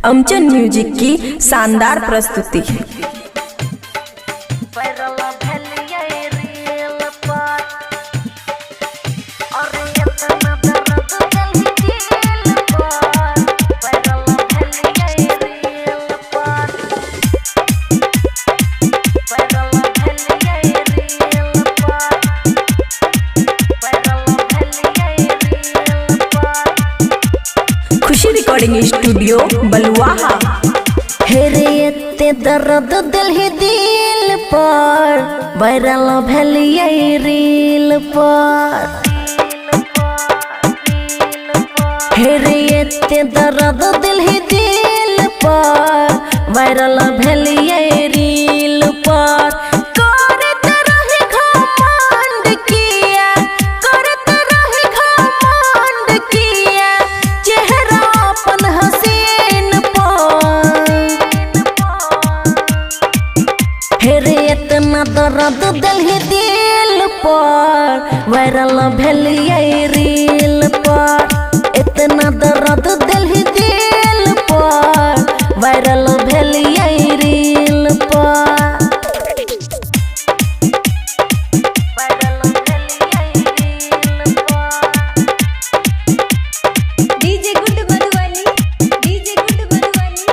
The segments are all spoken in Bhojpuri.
अमचन म्यूजिक की शानदार प्रस्तुति। खुशी रिकॉर्डिंग स्टूडियो बलुआहा। हेरे एते दर्द दिल ही दिल पर वायरल भेलिए रील पर। हेरे एते दर्द दिल ही दिल पर वायरल भेलिए रील पर। दर्द दिल ही दिल पर वायरल भेलिए रील पर। इतना दर्द दिल ही दिल पर वायरल भेलिए रील पर। DJ good Madhubani, DJ good Madhubani,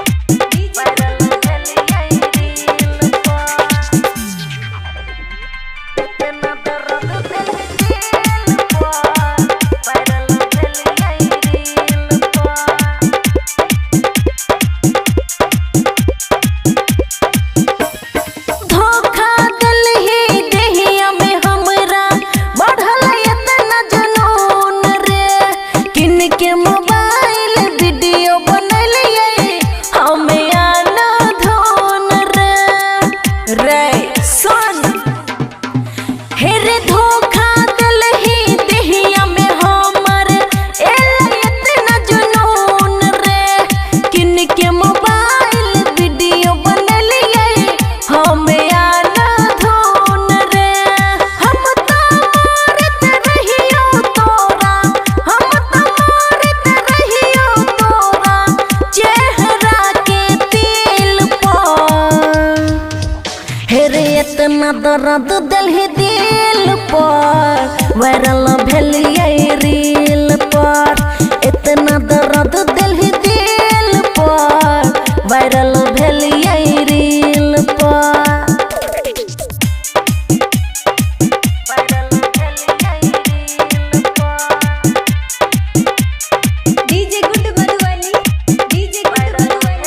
इतना दर्द दिल ही दिल पर वायरल भेलिए रील पर। इतना दर्द दिल ही दिल पर वायरल भेलिए रील पर। DJ good Madhubani, DJ good Madhubani,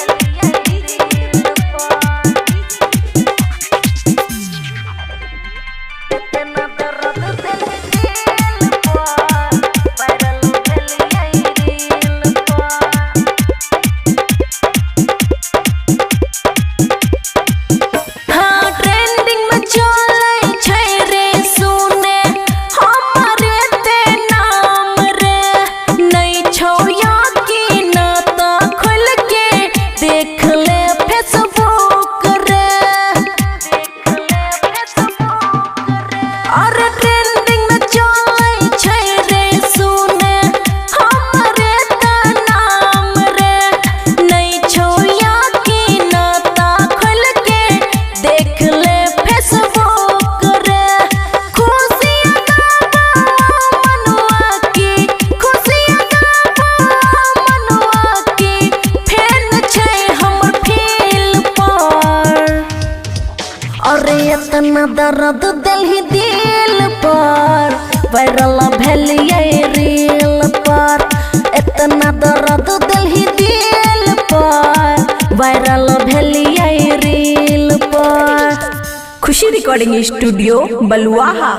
इतना दर्द दिल ही दिल पर वायरल भेलिए रील पर। इतना दर्द दिल ही दिल पर वायरल भेलिए रील पर। खुशी रिकॉर्डिंग स्टूडियो बलुआहा।